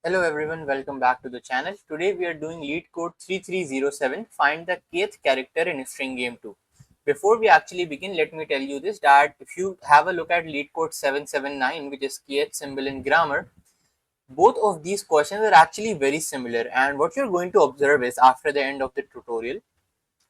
Hello everyone, welcome back to the channel. Today we are doing Leetcode 3307, find the kth character in string game 2. Before we actually begin, let me tell you this, that if you have a look at Leetcode 779, which is kth symbol in grammar, both of these questions are actually very similar, and what you're going to observe is after the end of the tutorial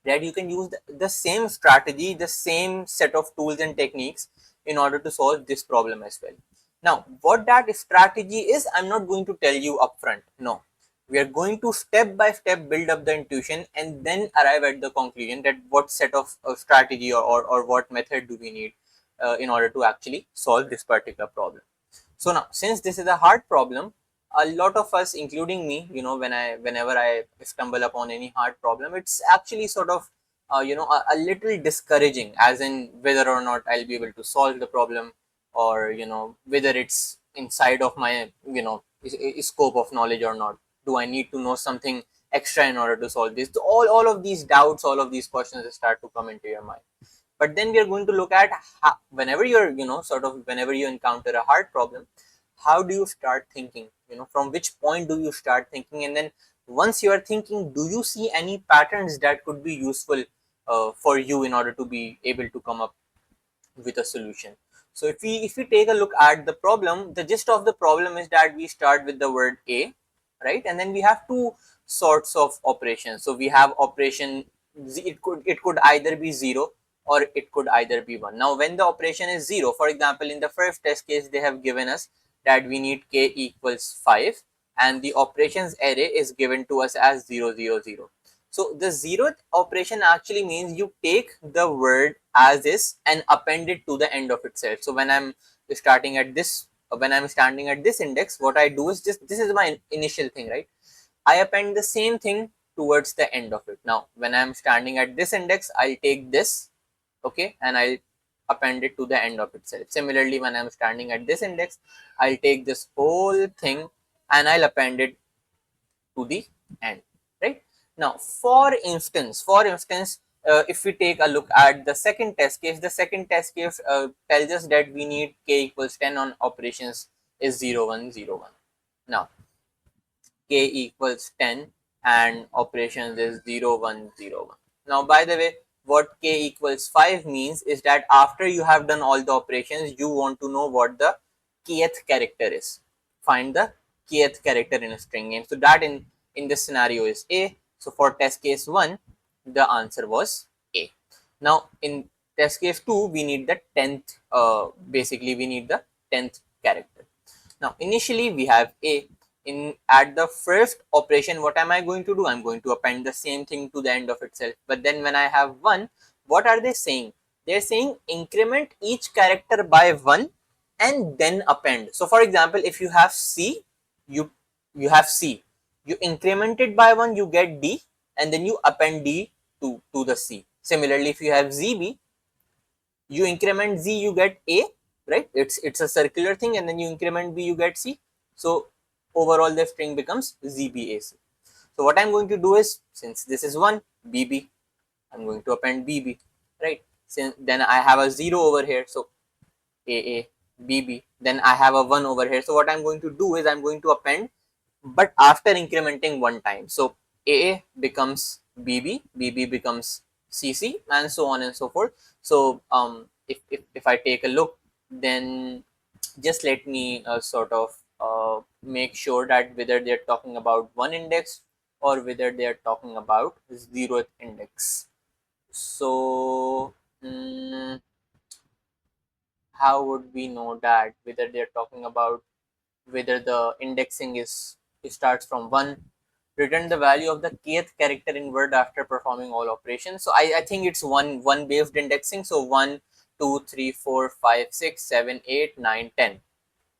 that you can use the same strategy, the same set of tools and techniques in order to solve this problem as well. Now, what that strategy is, I'm not going to tell you upfront. No, we are going to step by step build up the intuition and then arrive at the conclusion that what set of strategy or what method do we need in order to actually solve this particular problem. So now, since this is a hard problem, a lot of us, including me, whenever I stumble upon any hard problem, it's actually sort of, a little discouraging, as in whether or not I'll be able to solve the problem, or whether it's inside of my, scope of knowledge or not. Do I need to know something extra in order to solve this? All of these doubts, all of these questions start to come into your mind. But then we are going to look at how, whenever you're whenever you encounter a hard problem, how do you start thinking, from which point do you start thinking, and then once you are thinking, do you see any patterns that could be useful for you in order to be able to come up with a solution. So if we take a look at the problem, the gist of the problem is that we start with the word a, right, and then we have two sorts of operations. So we have operation it could either be 0 or it could either be 1. Now when the operation is 0, for example, in the first test case they have given us that we need k equals 5, and the operations array is given to us as 0 0 0. So the zeroth operation actually means you take the word as is and append it to the end of itself. So when I'm starting at this, when I'm standing at this index, what I do is just, this is my initial thing, right? I append the same thing towards the end of it. Now when I'm standing at this index, I'll take this, okay, and I'll append it to the end of itself. Similarly, when I'm standing at this index, I'll take this whole thing and I'll append it to the end, right? Now for instance, if we take a look at the second test case, the second test case tells us that we need k equals 10 on operations is 0 1 0 1. Now k equals 10 and operations is 0 1 0 1. Now by the way, what k equals 5 means is that after you have done all the operations, you want to know what the kth character is. Find the kth character in a string name. So that in this scenario is a. So for test case 1, the answer was a. Now in test case 2, we need the 10th, basically we need the 10th character. Now initially we have a. In at the first operation, what am I going to do? I'm going to append the same thing to the end of itself. But then when I have 1, what are they saying? They're saying increment each character by 1 and then append. So for example, if you have c, you have c, you increment it by 1, you get d, and then you append d to the c. Similarly, if you have zb, you increment z, you get a, right? It's a circular thing, and then you increment b, you get c. So overall the string becomes zbac. So what I'm going to do is, since this is 1 bb, I'm going to append bb, right? Since then I have a 0 over here, so aa bb, then I have a 1 over here. So what I'm going to do is I'm going to append, but after incrementing one time. So aa becomes bb, bb becomes cc, and so on and so forth. So if I take a look, then just let me sort of make sure that whether they're talking about one index or whether they're talking about 0th index. So how would we know that whether they're talking about whether the indexing is, it starts from 1? Return the value of the kth character in word after performing all operations. So I think it's one based indexing. So 1 2 3 4 5 6 7 8 9 10.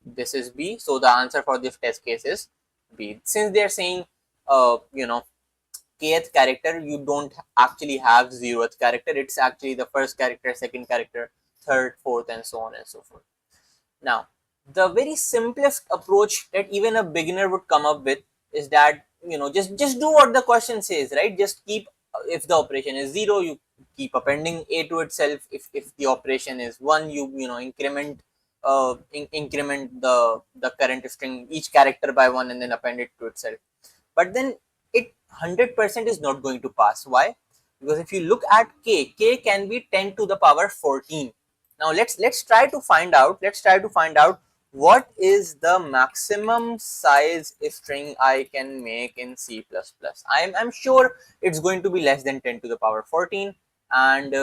This is b. So the answer for this test case is b. Since they're saying kth character, you don't actually have 0th character. It's actually the first character, second character, third, fourth, and so on and so forth. Now the very simplest approach that even a beginner would come up with is that, just do what the question says, right? Just keep, if the operation is 0, you keep appending a to itself. If the operation is 1, you increment increment the current string, each character by one, and then append it to itself. But then it 100% is not going to pass. Why? Because if you look at k can be 10 to the power 14. Now let's try to find out. Let's try to find out what is the maximum size string I can make in C++. I'm sure it's going to be less than 10 to the power 14, and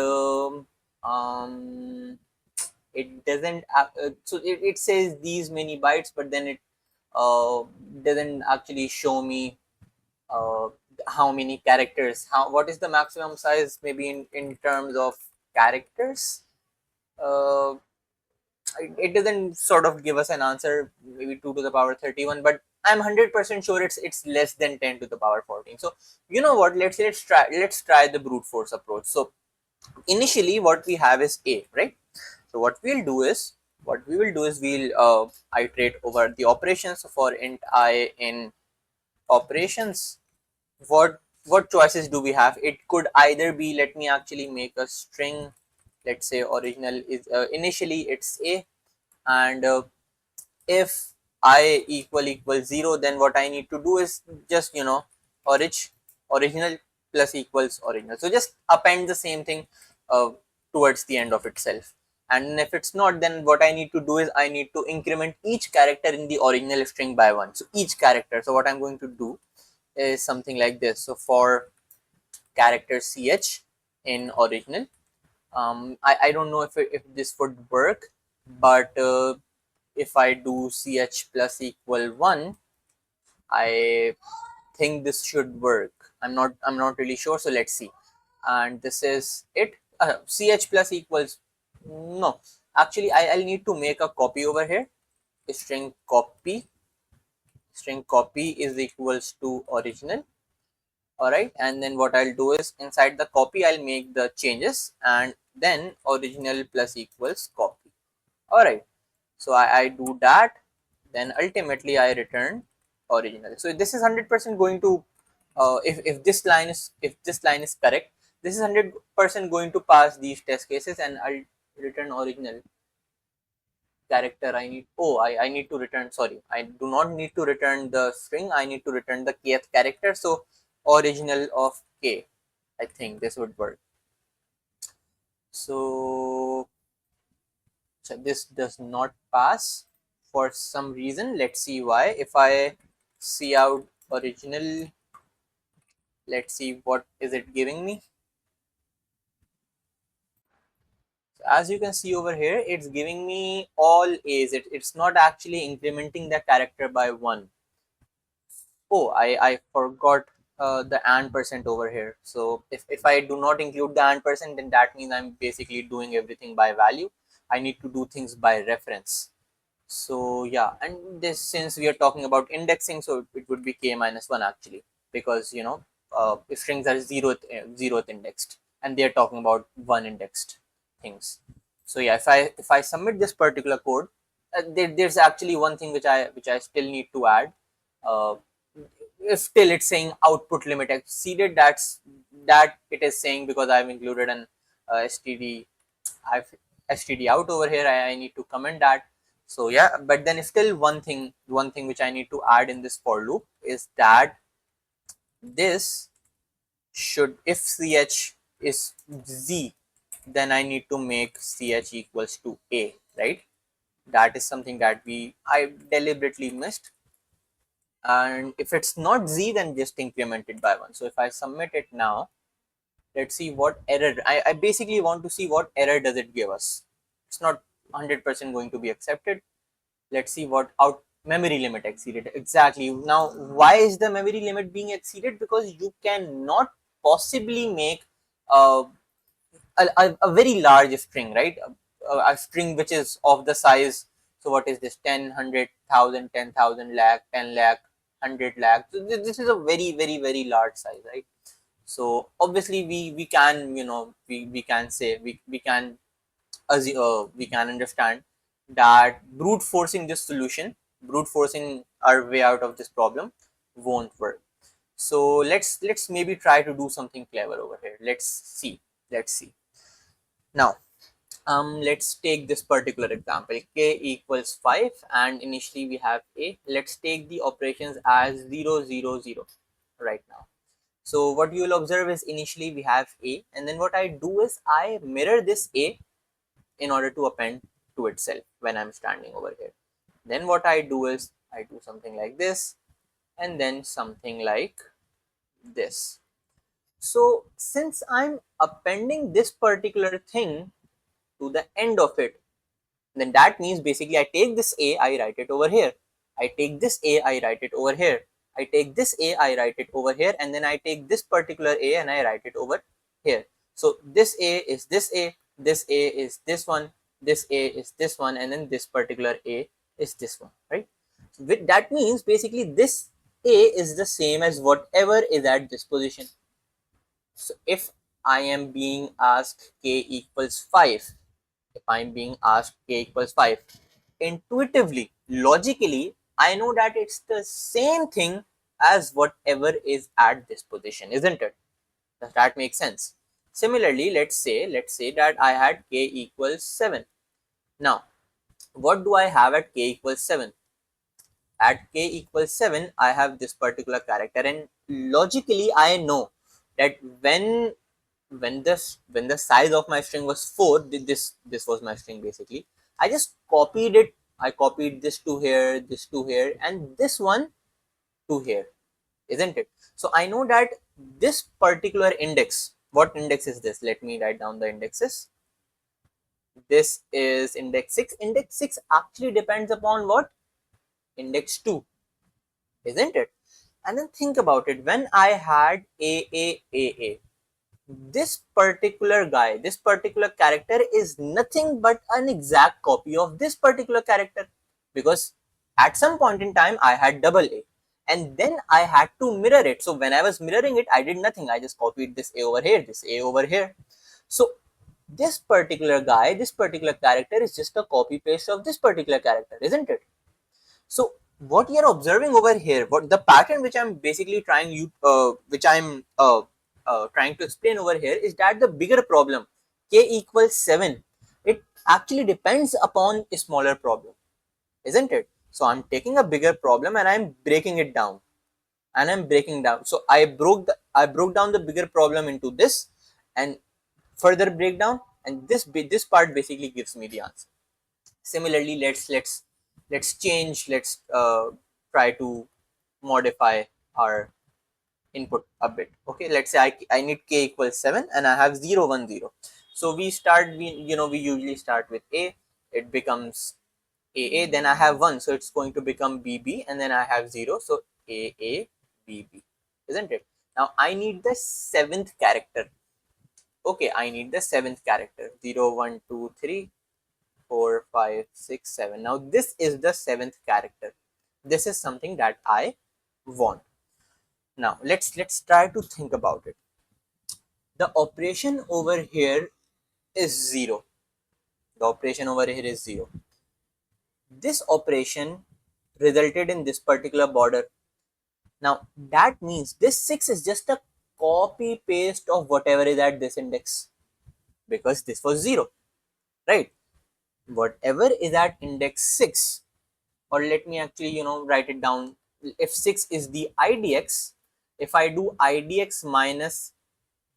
it doesn't. So it says these many bytes, but then it uh, doesn't actually show me uh, how many characters. What is the maximum size? Maybe in terms of characters. Uh, it doesn't sort of give us an answer. Maybe 2 to the power 31, but I'm 100% sure it's less than 10 to the power 14. So you know what? Let's try the brute force approach. So initially, what we have is a, right? So what we will do is we'll iterate over the operations. So for int I in operations, what choices do we have? It could either be, let me actually make a string. Let's say original is initially it's a, and if I equal 0, then what I need to do is just original plus equals original. So just append the same thing uh, towards the end of itself. And if it's not, then what I need to do is I need to increment each character in the original string by one. So each character. So what I'm going to do is something like this. So for character ch in original, I don't know if this would work, but if I do ch plus equal 1, I think this should work. I'm not really sure, so let's see. And this is it. Ch plus equals, no, actually I'll need to make a copy over here. String copy is equals to original. All right, and then what I'll do is inside the copy I'll make the changes, and then original plus equals copy. All right, so I do that, then ultimately I return original. So this is 100% going to if this line is correct, this is 100% going to pass these test cases, and I'll return original character. I need to return, sorry, I do not need to return the string, I need to return the kth character. So original of k, I think this would work. So this does not pass for some reason. Let's see why. If I see out original, let's see what is it giving me. So as you can see over here, it's giving me all A's. It's not actually incrementing the character by one. Oh, I forgot the and percent over here. So if I do not include the and percent, then that means I'm basically doing everything by value. I need to do things by reference. So yeah, and this, since we are talking about indexing, so it would be k minus 1 actually, because strings are zeroth indexed, and they are talking about one indexed things. So yeah, if I submit this particular code, there's actually one thing which I still need to add. uh, if still it's saying output limit exceeded, that it is saying because I've included an std I've std out over here. I need to comment that. So yeah, but then still one thing which I need to add in this for loop is that this should, if ch is z, then I need to make ch equals to a, right? That is something that I deliberately missed. And if it's not z, then just increment it by one. So if I submit it now, let's see what error. I basically want to see what error does it give us. It's not 100% going to be accepted. Let's see what out memory limit exceeded. Exactly. Now why is the memory limit being exceeded? Because you cannot possibly make uh, a very large string, right? A string which is of the size. So what is this? 10, 100,000, 10,000 lakh, 10 lakh, 100 lakh. So this is a very, very, very large size, right? So obviously we can, we can say, we can understand that brute forcing our way out of this problem won't work. So let's maybe try to do something clever over here. Let's see. Now Let's take this particular example. K equals 5 and initially we have A. Let's take the operations as 0, 0, 0 right now. So what you will observe is initially we have A, and then what I do is I mirror this A in order to append to itself when I'm standing over here. Then what I do is I do something like this and then something like this. So since I'm appending this particular thing to the end of it, then that means basically I take this A, I write it over here. I take this A, I write it over here. I take this A, I write it over here, and then I take this particular A and I write it over here. So this A is this A, this A is this one, this A is this one, and then this particular A is this one, right? So with that means basically this A is the same as whatever is at this position. So if I am being asked K equals 5, if I'm being asked K equals 5, intuitively, logically, I know that it's the same thing as whatever is at this position, isn't it? Does that make sense? Similarly, let's say that I had K equals 7. Now, what do I have at K equals 7? At K equals 7, I have this particular character, and logically, I know that when the size of my string was 4, this was my string basically. I just copied it. I copied this to here, this to here, and this one to here, isn't it? So I know that this particular index, what index is this? Let me write down the indexes. This is index 6. Index 6 actually depends upon what? Index 2, isn't it? And then think about it. When I had a, this particular guy, this particular character is nothing but an exact copy of this particular character, because at some point in time I had double A and then I had to mirror it. So when I was mirroring it, I did nothing. I just copied this A over here, this A over here. So this particular guy, this particular character is just a copy paste of this particular character, isn't it? So what you're observing over here, what the pattern which I'm basically trying to explain over here is that the bigger problem, K equals 7, it actually depends upon a smaller problem, isn't it? So I'm taking a bigger problem and I'm breaking it down, and I'm breaking down. So I broke down the bigger problem into this and further breakdown, and this part basically gives me the answer. Similarly, let's change, let's try to modify our input a bit. Okay, let's say I need K equals 7 and I have 0 1 0. So we usually start with A, it becomes AA, then I have 1, so it's going to become BB, and then I have 0, so AA BB, isn't it? Now I need the 7th character. Okay, I need the 7th character. 0 1 2 3 4 5 6 7. Now this is the 7th character. This is something that I want. Now let's try to think about it. The operation over here is 0. The operation over here is 0. This operation resulted in this particular border. Now that means this 6 is just a copy paste of whatever is at this index, because this was 0, right? Whatever is at index 6, or let me actually write it down. If 6 is the idx, if I do idx minus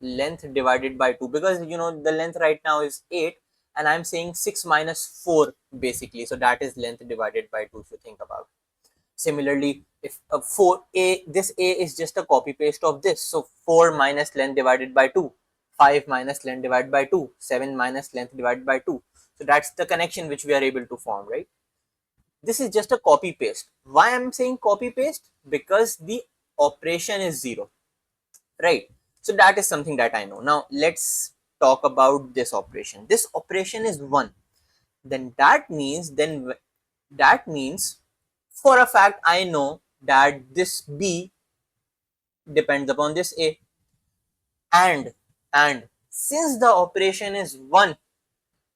length divided by 2, because the length right now is 8 and I'm saying 6 minus 4 basically, so that is length divided by 2 if you think about it. Similarly, if 4a, this a is just a copy paste of this, so 4 minus length divided by 2, 5 minus length divided by 2, 7 minus length divided by 2. So that's the connection which we are able to form, right? This is just a copy paste. Why I'm saying copy paste? Because the operation is 0, right? So that is something that I know. Now let's talk about this operation. This operation is 1. Then that means for a fact I know that this B depends upon this A, and since the operation is 1,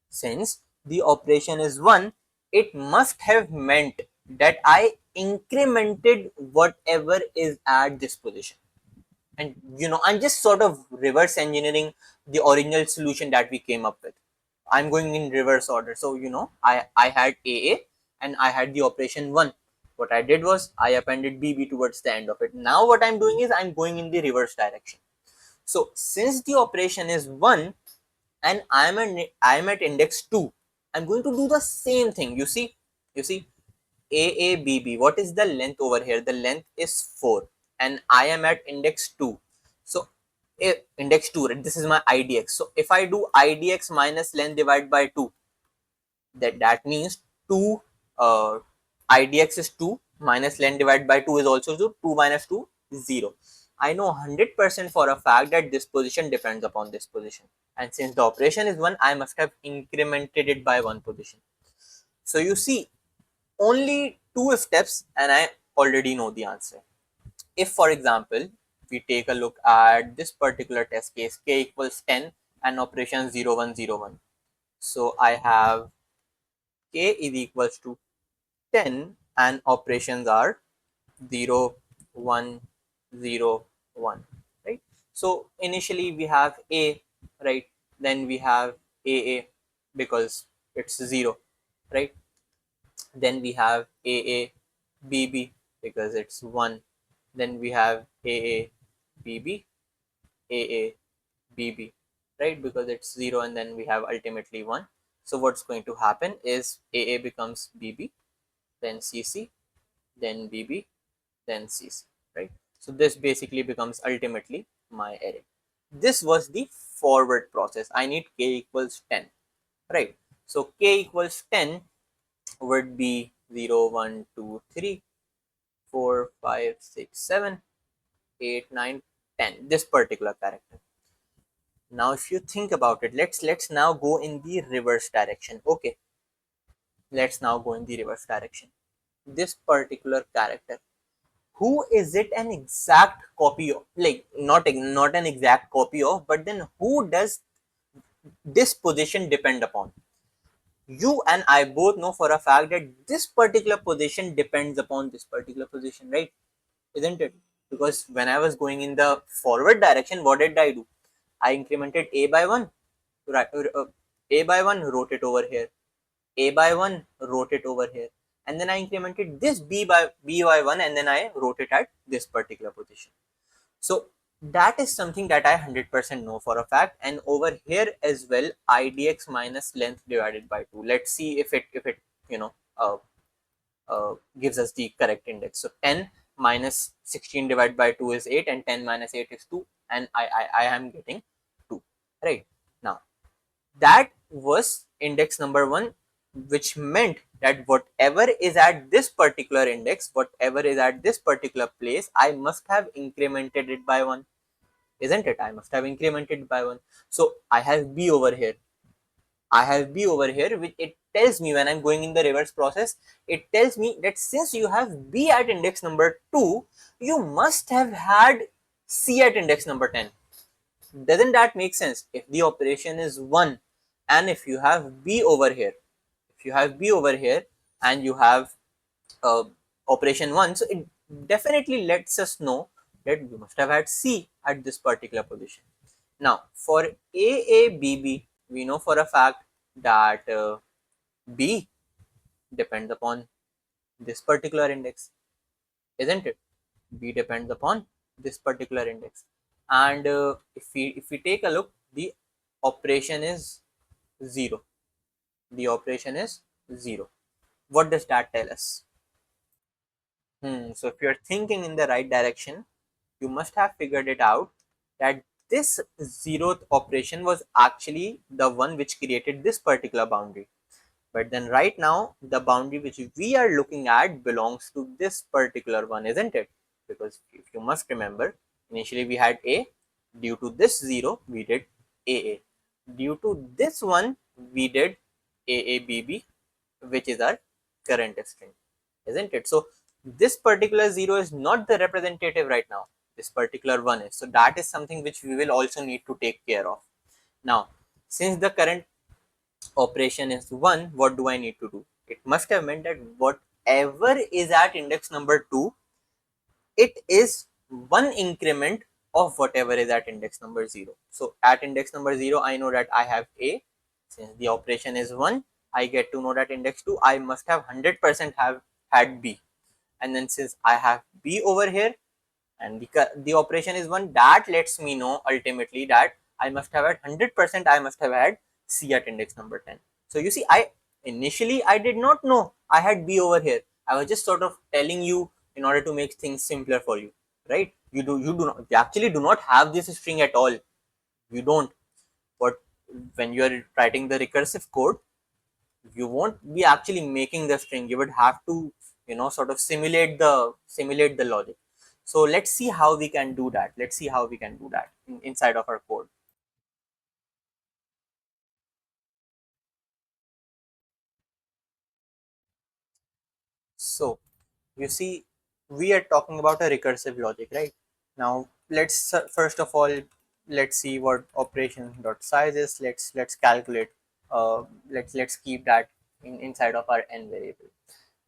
since the operation is 1, it must have meant that I incremented whatever is at this position. And I'm just sort of reverse engineering the original solution that we came up with. I'm going in reverse order. So I had AA and I had the operation 1. What I did was I appended BB towards the end of it. Now what I'm doing is I'm going in the reverse direction. So since the operation is 1 and I'm at index 2, I'm going to do the same thing. You see AABB. What is the length over here? The length is 4 and I am at index 2. So index 2, right? This is my IDX. So if I do IDX minus length divided by 2, that means 2 uh, IDX is 2 minus length divided by 2 is also 2. 2 minus 2 is 0. I know 100% for a fact that this position depends upon this position. And since the operation is 1, I must have incremented it by 1 position. So you see, only 2 steps and I already know the answer. If, for example, we take a look at this particular test case, k equals 10 and operation 0, 1, 0, 1. So I have k is equals to 10 and operations are 0, 1, 0, 1, right? So initially we have A, right? Then we have AA because it's 0, right? Then we have AABB because it's 1. Then we have AABB, AABB, right? Because it's 0 and then we have ultimately 1. So what's going to happen is AA becomes BB, then CC, then BB, then CC, right? So this basically becomes ultimately my array. This was the forward process. I need k equals 10, right? So k equals 10 would be 0, 1, 2, 3, 4, 5, 6, 7, 8, 9, 10. This particular character. Now if you think about it, let's now go in the reverse direction. Okay, let's now go in the reverse direction. This particular character, who is it an exact copy of? Like not an exact copy of, but then who does this position depend upon? You and I both know for a fact that this particular position depends upon this particular position, right? Isn't it? Because when I was going in the forward direction, what did I do? I incremented a by 1, right? A by 1, wrote it over here. A by 1, wrote it over here. And then I incremented this b by 1 and then I wrote it at this particular position. So that is something that I 100% know for a fact. And over here as well, idx minus length divided by 2. Let's see if it you know uh, gives us the correct index. So 10 minus 16 divided by 2 is 8 and 10 minus 8 is 2 and I am getting 2, right? Now that was index number 1, which meant that whatever is at this particular index, whatever is at this particular place, I must have incremented it by 1, isn't it? I must have incremented by 1. So I have b over here. I have b over here, which it tells me when I'm going in the reverse process, it tells me that since you have b at index number 2, you must have had c at index number 10. Doesn't that make sense? If the operation is 1 and if you have b over here, if you have b over here and you have uh, operation 1, so it definitely lets us know that you must have had c at this particular position. Now for AABB, we know for a fact that b depends upon this particular index, isn't it? B depends upon this particular index. And if we take a look, the operation is 0. The operation is 0. What does that tell us? So if you're thinking in the right direction, you must have figured it out that this zeroth operation was actually the one which created this particular boundary. But then right now, the boundary which we are looking at belongs to this particular one, isn't it? Because if you must remember, initially we had A. Due to this 0, we did AA. Due to this one, we did AABB, which is our current string, isn't it? So this particular 0 is not the representative right now. This particular one is. So that is something which we will also need to take care of. Now, since the current operation is 1, what do I need to do? It must have meant that whatever is at index number 2, it is one increment of whatever is at index number 0. So at index number 0, I know that I have A. Since the operation is 1, I get to know that index 2, I must have 100% have had B. And then since I have B over here and the operation is 1, that lets me know ultimately that I must have had 100%, I must have had C at index number 10. So you see, initially I did not know I had B over here. I was just sort of telling you in order to make things simpler for you, right? You actually do not have this string at all. You don't. But when you are writing the recursive code, you won't be actually making the string. You would have to, sort of simulate the logic. So let's see how we can do that. Let's see how we can do that inside of our code. So you see, we are talking about a recursive logic, right? Now let's first of all, let's see what operation dot size is. Let's calculate. Let's keep that inside of our n variable.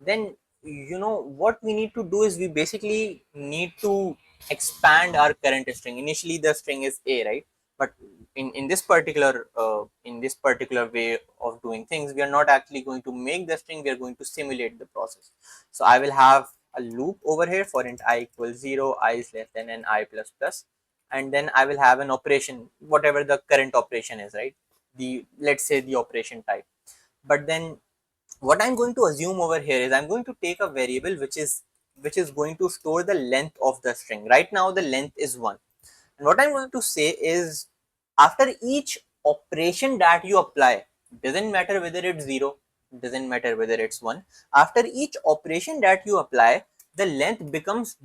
Then what we need to do is we basically need to expand our current string. Initially the string is a, right? But in this particular way of doing things, we are not actually going to make the string, we are going to simulate the process. So I will have a loop over here for int I equals 0, I is less than n, I plus plus, and then I will have an operation, whatever the current operation is, right? The, let's say, the operation type. But then what I'm going to assume over here is I'm going to take a variable which is going to store the length of the string. Right now the length is 1, and what I'm going to say is, after each operation that you apply, doesn't matter whether it's 0, doesn't matter whether it's 1, after each operation that you apply, the length becomes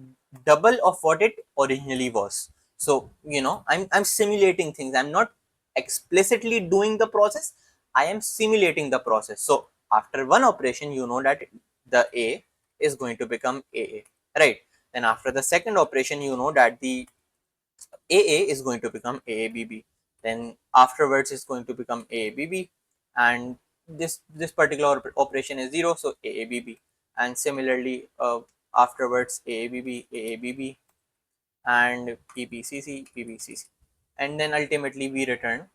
double of what it originally was. So I'm simulating things. I'm not explicitly doing the process, I am simulating the process. So after one operation, you know that the a is going to become aa, right? Then after the second operation, you know that the AA is going to become AABB. Then afterwards is going to become AABB, and this particular operation is 0, so AABB. And similarly, afterwards AABB, AABB, and PBCC, PBCC, and then ultimately we return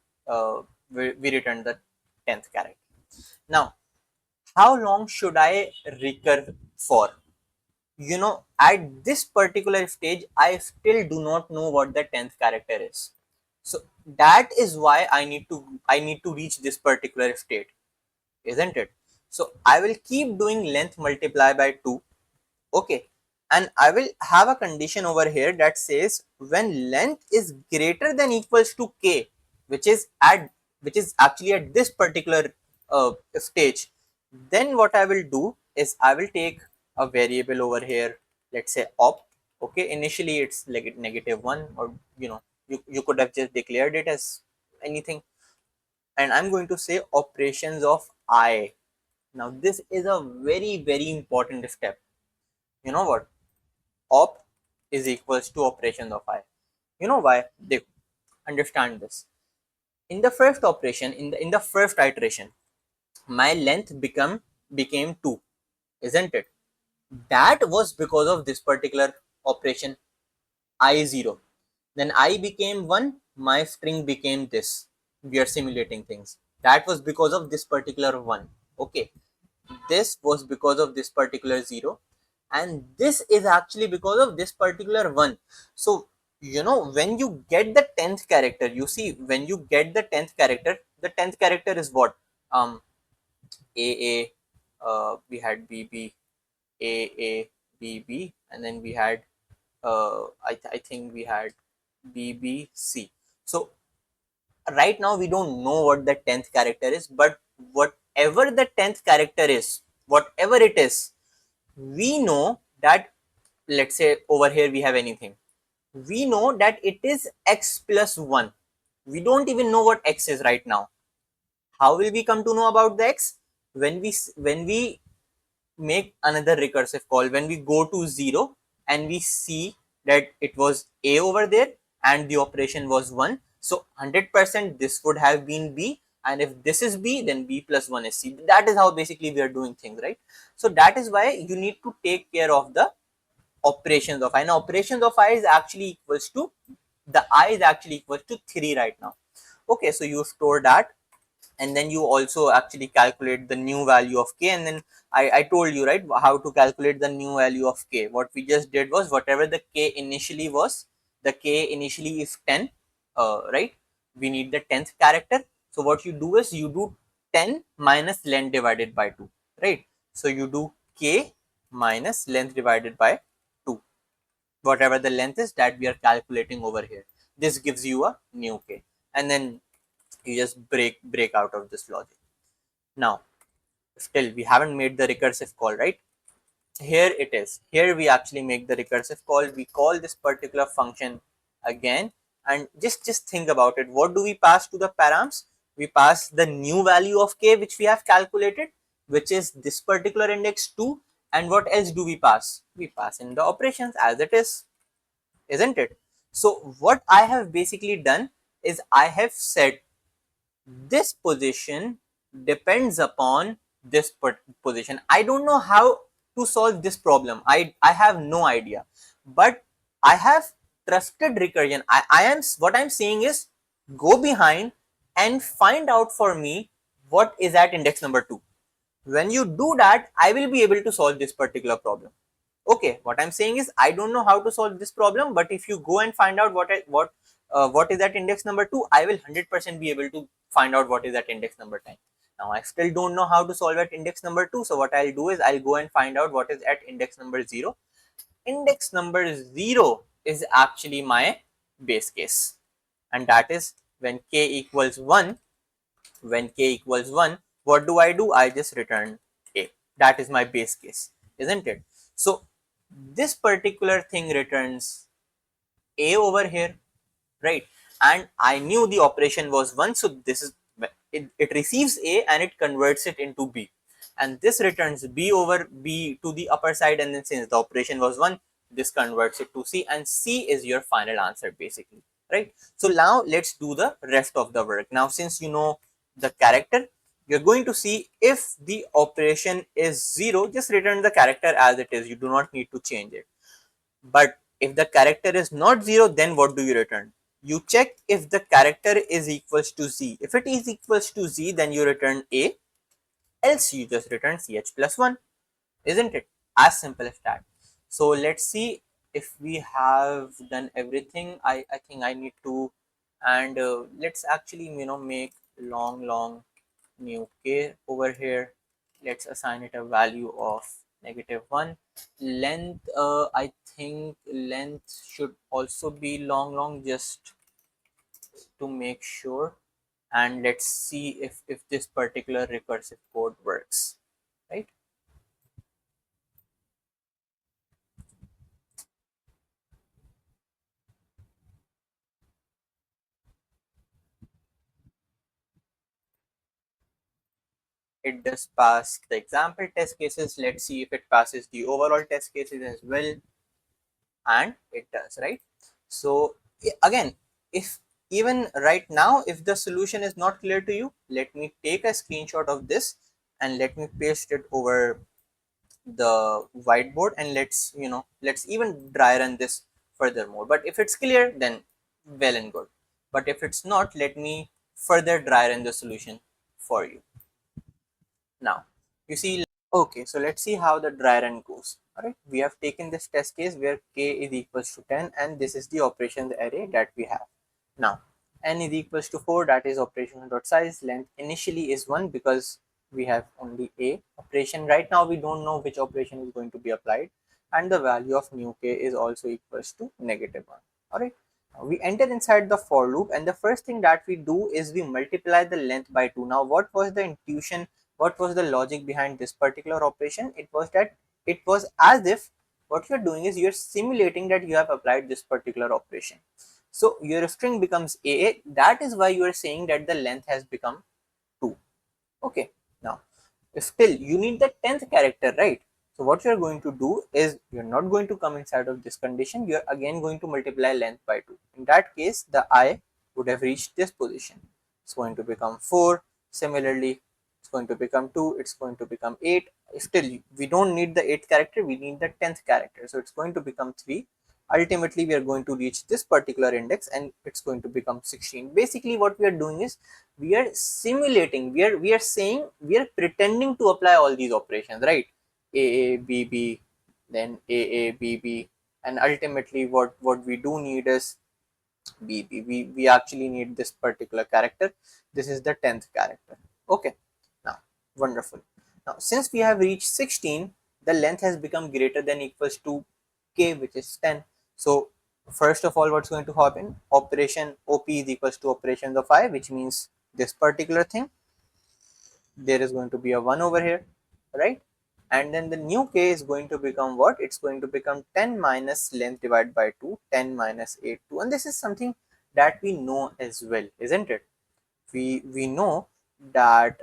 we return the 10th character. Now, how long should I recur for? At this particular stage, I still do not know what the 10th character is. So that is why I need to reach this particular state, isn't it? So I will keep doing length multiply by 2. Okay, and I will have a condition over here that says when length is greater than equals to k, which is at which is actually at this particular stage, then what I will do is I will take a variable over here, let's say op. Okay, initially it's like -1, or you could have just declared it as anything, and I'm going to say operations of I. Now this is a very very important step. You know what? Op is equals to operations of I. You know why? They understand this. In the first operation, in the first iteration, my length became 2, isn't it? That was because of this particular operation I0. Then I became 1, my string became this. We are simulating things. That was because of this particular 1. Okay, this was because of this particular 0, and this is actually because of this particular 1. So when you get the 10th character, you see, when you get the 10th character, the 10th character is what? AA, we had BB, AABB, and then we had I think we had BBC. So right now we don't know what the 10th character is, but whatever the 10th character is, whatever it is, we know that, let's say over here we have anything, we know that it is x plus 1. We don't even know what x is right now. How will we come to know about the x? When we make another recursive call, when we go to 0 and we see that it was a over there and the operation was 1, so 100% this would have been b, and if this is b, then b plus 1 is c. That is how basically we are doing things, right? So that is why you need to take care of the operations of I. Now operations of I is actually equals to, the I is actually equals to 3 right now. Okay, so you store that, and then you also actually calculate the new value of k, and then I told you, right, how to calculate the new value of k. What we just did was, whatever the k initially was, the k initially is 10, right, we need the 10th character. So what you do is you do 10 minus length divided by 2, right? So you do k minus length divided by 2, whatever the length is that we are calculating over here. This gives you a new k, and then you just break out of this logic. Now still we haven't made the recursive call, right? Here it is. Here we actually make the recursive call. We call this particular function again, and just think about it. What do we pass to the params? We pass the new value of k which we have calculated, which is this particular index 2. And what else do we pass? We pass in the operations as it is, isn't it? So what I have basically done is I have said this position depends upon this position. I don't know how to solve this problem. I have no idea, but I have trusted recursion. I am, what I'm saying is, go behind and find out for me what is at index number 2. When you do that, I will be able to solve this particular problem. Okay, what I'm saying is, I don't know how to solve this problem, but if you go and find out what is at index number 2, I will 100% be able to find out what is at index number 10. Now I still don't know how to solve at index number 2, so what I'll do is I'll go and find out what is at index number 0. Index number 0 is actually my base case, and that is when k equals 1. When k equals 1, what do? I just return a. That is my base case, isn't it? So this particular thing returns a over here, right? And I knew the operation was 1, so this is it receives a and it converts it into b, and this returns b over b to the upper side, and then since the operation was 1, this converts it to c, and c is your final answer basically, right? So now let's do the rest of the work. Now since you know the character, you're going to see if the operation is 0, just return the character as it is. You do not need to change it. But if the character is not 0, then what do you return? You check if the character is equals to z. If it is equals to z, then you return a, else you just return ch plus 1, isn't it? As simple as that. So let's see if we have done everything. I think I need to, and let's actually, make long new k over here. Let's assign it a value of -1. Length, I think length should also be long, just to make sure. And let's see if this particular recursive code works, right? It does pass the example test cases. Let's see if it passes the overall test cases as well, and it does, right? So again, if even right now, if the solution is not clear to you, let me take a screenshot of this and let me paste it over the whiteboard, and let's even dry run this furthermore. But if it's clear, then well and good. But if it's not, let me further dry run the solution for you. Now you see, okay, so let's see how the dry run goes. All right, we have taken this test case where k is equals to 10, and this is the operations array that we have. Now n is equals to 4, that is operation dot size. Length initially is 1 because we have only a operation. Right now we don't know which operation is going to be applied, and the value of new k is also equals to -1. All right, now we enter inside the for loop, and the first thing that we do is we multiply the length by 2. Now what was the intuition, what was the logic behind this particular operation? It was that it was as if what you're doing is you're simulating that you have applied this particular operation. So your string becomes a, that is why you are saying that the length has become 2. Okay, now if still you need the 10th character, right? So what you're going to do is you're not going to come inside of this condition, you're again going to multiply length by 2. In that case, the I would have reached this position. It's going to become 4. Similarly, it's going to become 2, it's going to become 8. Still we don't need the 8th character, we need the 10th character, so it's going to become 3. ultimately we are going to reach this particular index and it's going to become 16. Basically what we are doing is we are simulating, we are saying, we are pretending to apply all these operations, right? A B B, then A B B, and ultimately what we do need is B B. We actually need this particular character. This is the 10th character. Okay, now wonderful. Now since we have reached 16, the length has become greater than equals to k, which is 10. So first of all, what's going to happen? Operation OP is equals to operations of I, which means this particular thing. There is going to be a 1 over here, right? And then the new k is going to become what? It's going to become 10 minus length divided by 2, 10 minus 8, 2. And this is something that we know as well, isn't it? We know that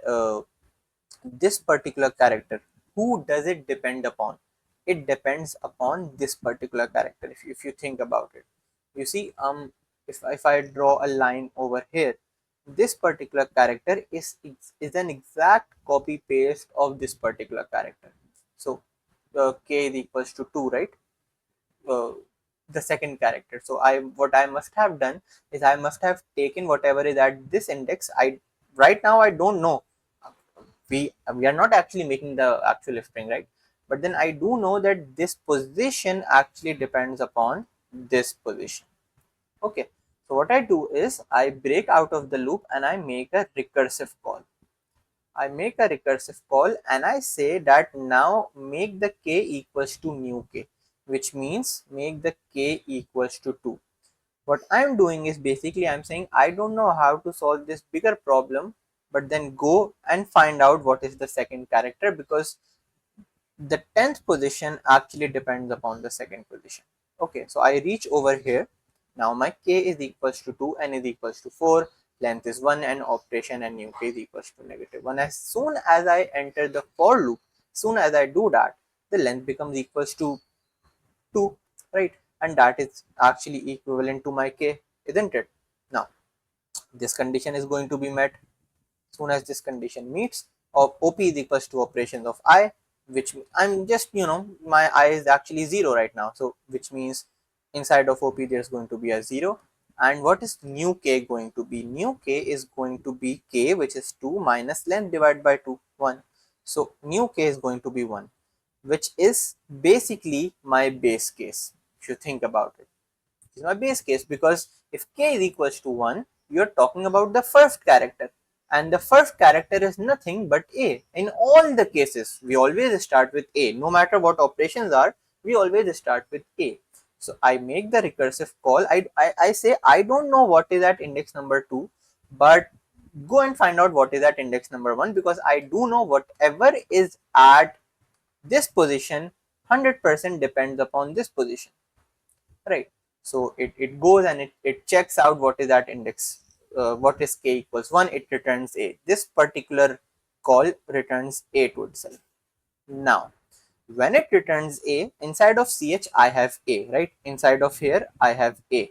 this particular character, who does it depend upon? It depends upon this particular character. If you think about it, you see, if I draw a line over here, this particular character is an exact copy paste of this particular character. So k is equals to 2, right? uh, the second character. So what I must have done is I must have taken whatever is at this index. I right now I don't know, we are not actually making the actual string, right? But then I do know that this position actually depends upon this position. Okay, so what I do is I break out of the loop and I make a recursive call. I make a recursive call and I say that now make the k equals to new k, which means make the k equals to 2. What I'm doing is basically I'm saying I don't know how to solve this bigger problem, but then go and find out what is the second character, because the 10th position actually depends upon the second position. Okay, so I reach over here. Now my k is equals to 2, n is equals to 4, length is 1, and operation and new k is equals to -1. As soon as I enter the for loop, soon as I do that, the length becomes equals to 2, right? And that is actually equivalent to my k, isn't it? Now this condition is going to be met. Soon as this condition meets, OP is equals to operations of I, which I'm just, my I is actually 0 right now. So which means inside of OP there's going to be a 0. And what is new k going to be? New k is going to be k, which is 2 minus length divided by 2, 1. So new k is going to be 1, which is basically my base case. If you think about it, is my base case, because if k is equals to 1, you're talking about the first character, and the first character is nothing but a. In all the cases, we always start with a. No matter what operations are, we always start with a. So I make the recursive call. I say I don't know what is at index number 2, but go and find out what is at index number 1, because I do know whatever is at this position 100% depends upon this position, right? So it goes and it checks out what is that index, what is k equals 1, it returns a. This particular call returns a to itself. Now when it returns a, inside of ch I have a, right? Inside of here I have a.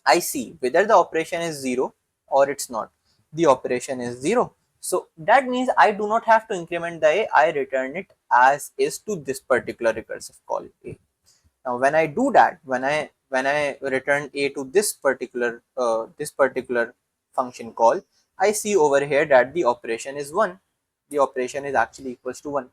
I see whether the operation is 0 or it's not. The operation is 0, so that means I do not have to increment the a. I return it as is to this particular recursive call a. Now when I do that, when I return a to this particular function call, I see over here that the operation is 1. The operation is actually equals to 1.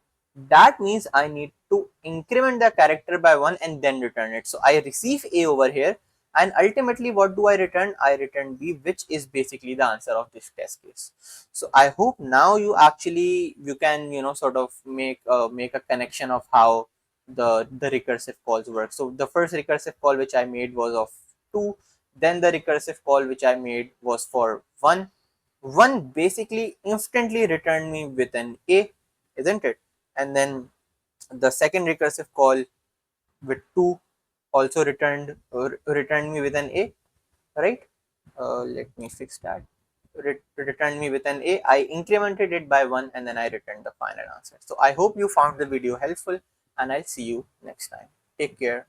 That means I need to increment the character by 1 and then return it. So I receive a over here, and ultimately what do I return? I return b, which is basically the answer of this test case. So I hope now you can sort of make a connection of how the recursive calls work. So the first recursive call which I made was of 2, then the recursive call which I made was for 1. 1 basically instantly returned me with an a, isn't it? And then the second recursive call with 2 also returned me with an a, right? Let me fix that. Returned me with an a. I incremented it by 1 and then I returned the final answer. So I hope you found the video helpful, and I'll see you next time. Take care.